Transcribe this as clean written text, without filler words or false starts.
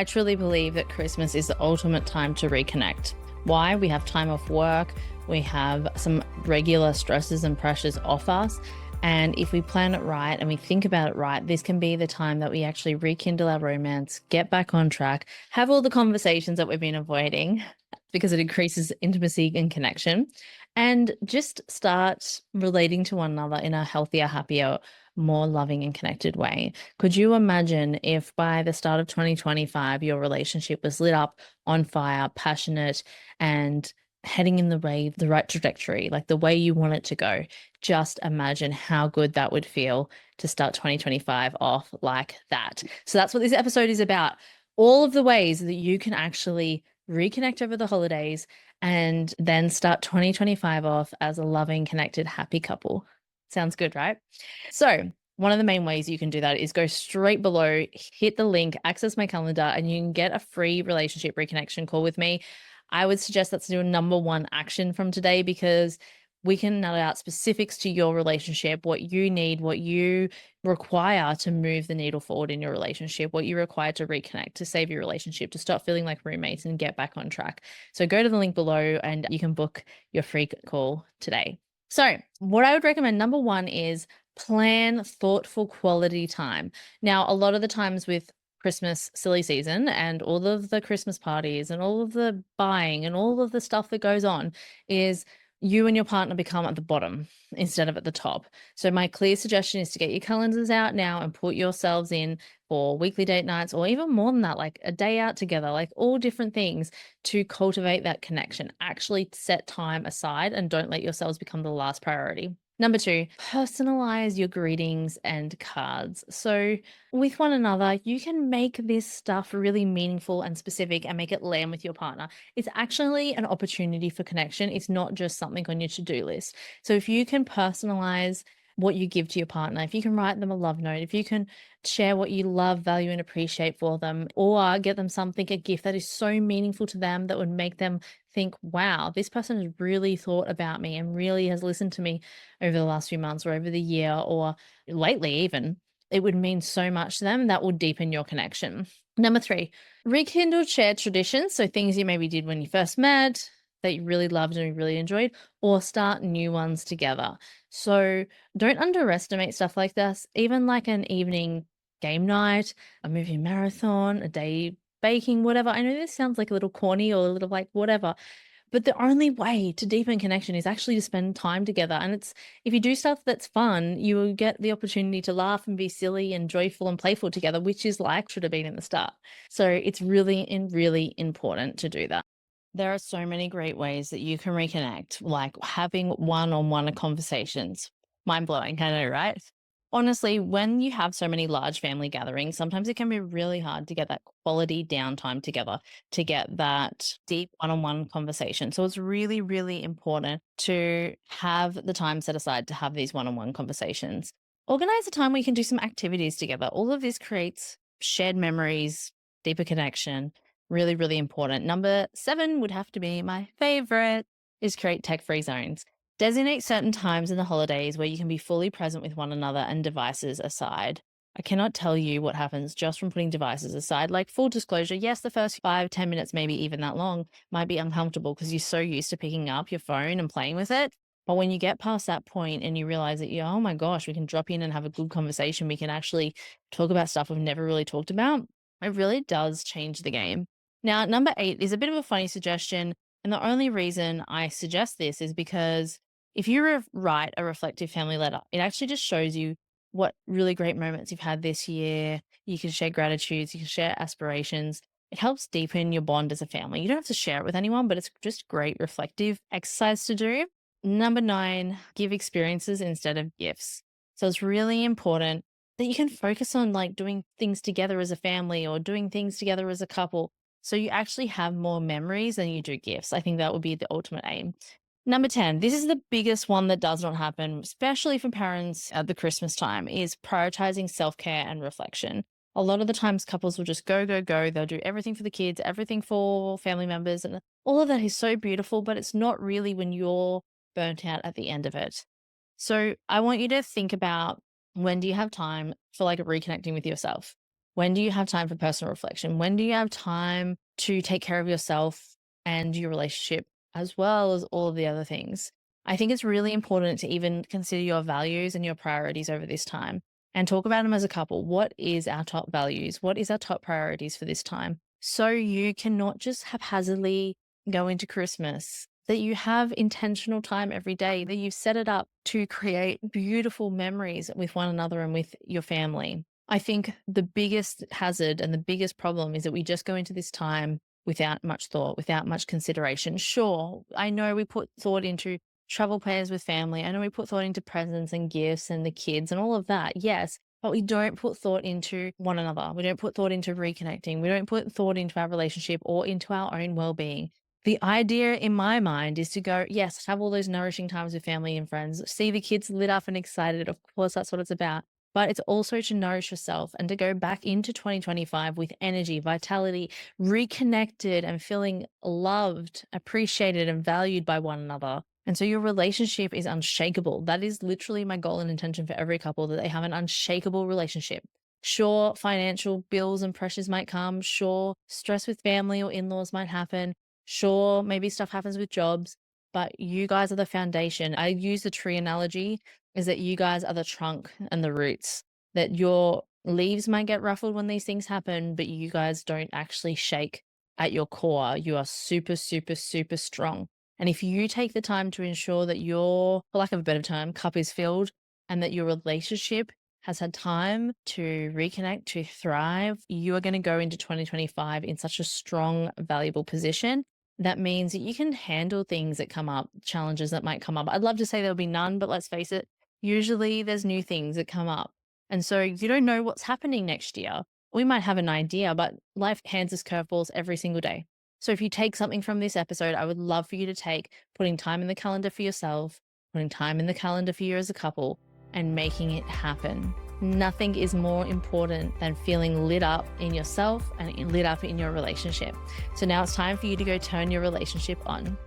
I truly believe that Christmas is the ultimate time to reconnect. Why? We have time off work, we have some regular stresses and pressures off us. And if we plan it right and we think about it right, this can be the time that we actually rekindle our romance, get back on track, have all the conversations that we've been avoiding because it increases intimacy and connection, and just start relating to one another in a healthier, happier, more loving and connected way. Could you imagine if by the start of 2025, your relationship was lit up, on fire, passionate, and heading in the right trajectory, like the way you want it to go? Just imagine how good that would feel to start 2025 off like that. So that's what this episode is about. All of the ways that you can actually reconnect over the holidays and then start 2025 off as a loving, connected, happy couple. Sounds good, right? So one of the main ways you can do that is go straight below, hit the link, access my calendar, and you can get a free relationship reconnection call with me. I would suggest that's your number one action from today, because we can nut out specifics to your relationship, what you need, what you require to move the needle forward in your relationship, what you require to reconnect, to save your relationship, to stop feeling like roommates and get back on track. So go to the link below and you can book your free call today. So what I would recommend, number one, is plan thoughtful quality time. Now, a lot of the times with Christmas silly season and all of the Christmas parties and all of the buying and all of the stuff that goes on, is you and your partner become at the bottom instead of at the top. So my clear suggestion is to get your calendars out now and put yourselves in for weekly date nights, or even more than that, like a day out together, like all different things to cultivate that connection. Actually set time aside and don't let yourselves become the last priority. Number two, personalize your greetings and cards. So with one another, you can make this stuff really meaningful and specific and make it land with your partner. It's actually an opportunity for connection. It's not just something on your to-do list. So if you can personalize what you give to your partner, if you can write them a love note, if you can share what you love, value, and appreciate for them, or get them something, a gift that is so meaningful to them that would make them think, wow, this person has really thought about me and really has listened to me over the last few months or over the year or lately even, it would mean so much to them. That will deepen your connection. Number three, rekindle shared traditions. So things you maybe did when you first met that you really loved and you really enjoyed, or start new ones together. So don't underestimate stuff like this. Even like an evening game night, a movie marathon, a day baking, whatever. I know this sounds like a little corny or a little like whatever, but the only way to deepen connection is actually to spend time together. And it's, if you do stuff that's fun, you will get the opportunity to laugh and be silly and joyful and playful together, which is like should have been in the start. So it's really important to do that. There are so many great ways that you can reconnect, like having one-on-one conversations. Mind blowing, I know, right? Honestly, when you have so many large family gatherings, sometimes it can be really hard to get that quality downtime together, to get that deep one-on-one conversation. So it's really important to have the time set aside to have these one-on-one conversations. Organize a time where you can do some activities together. All of this creates shared memories, deeper connection. Really important. Number seven would have to be my favorite, is create tech-free zones. Designate certain times in the holidays where you can be fully present with one another and devices aside. I cannot tell you what happens just from putting devices aside. Like, full disclosure, yes, the first 5-10 minutes, maybe even that long, might be uncomfortable because you're so used to picking up your phone and playing with it. But when you get past that point and you realize that, oh my gosh, we can drop in and have a good conversation, we can actually talk about stuff we've never really talked about, it really does change the game. Now, number 8 is a bit of a funny suggestion. And the only reason I suggest this is because if you write a reflective family letter, it actually just shows you what really great moments you've had this year. You can share gratitudes, you can share aspirations. It helps deepen your bond as a family. You don't have to share it with anyone, but it's just great reflective exercise to do. Number 9, give experiences instead of gifts. So it's really important that you can focus on like doing things together as a family or doing things together as a couple, so you actually have more memories than you do gifts. I think that would be the ultimate aim. Number 10, this is the biggest one that does not happen, especially for parents at the Christmas time, is prioritizing self-care and reflection. A lot of the times couples will just go. They'll do everything for the kids, everything for family members. And all of that is so beautiful, but it's not really when you're burnt out at the end of it. So I want you to think about, when do you have time for like reconnecting with yourself? When do you have time for personal reflection? When do you have time to take care of yourself and your relationship as well as all of the other things? I think it's really important to even consider your values and your priorities over this time and talk about them as a couple. What is our top values? What is our top priorities for this time? So you cannot just haphazardly go into Christmas, that you have intentional time every day, that you set it up to create beautiful memories with one another and with your family. I think the biggest hazard and the biggest problem is that we just go into this time without much thought, without much consideration. Sure, I know we put thought into travel plans with family. I know we put thought into presents and gifts and the kids and all of that. Yes. But we don't put thought into one another. We don't put thought into reconnecting. We don't put thought into our relationship or into our own well being. The idea in my mind is to go, yes, have all those nourishing times with family and friends, see the kids lit up and excited. Of course, that's what it's about. But it's also to nourish yourself and to go back into 2025 with energy, vitality, reconnected and feeling loved, appreciated, and valued by one another. And so your relationship is unshakable. That is literally my goal and intention for every couple, that they have an unshakable relationship. Sure, financial bills and pressures might come. Sure, stress with family or in laws might happen. Sure, maybe stuff happens with jobs, but you guys are the foundation. I use the tree analogy, is that you guys are the trunk and the roots, that your leaves might get ruffled when these things happen, but you guys don't actually shake at your core. You are super, super, super strong. And if you take the time to ensure that your, for lack of a better term, cup is filled and that your relationship has had time to reconnect, to thrive, you are going to go into 2025 in such a strong, valuable position. That means that you can handle things that come up, challenges that might come up. I'd love to say there'll be none, but let's face it, usually there's new things that come up. And so you don't know what's happening next year. We might have an idea, but life hands us curveballs every single day. So if you take something from this episode, I would love for you to take putting time in the calendar for yourself, putting time in the calendar for you as a couple, and making it happen. Nothing is more important than feeling lit up in yourself and lit up in your relationship. So now it's time for you to go turn your relationship on.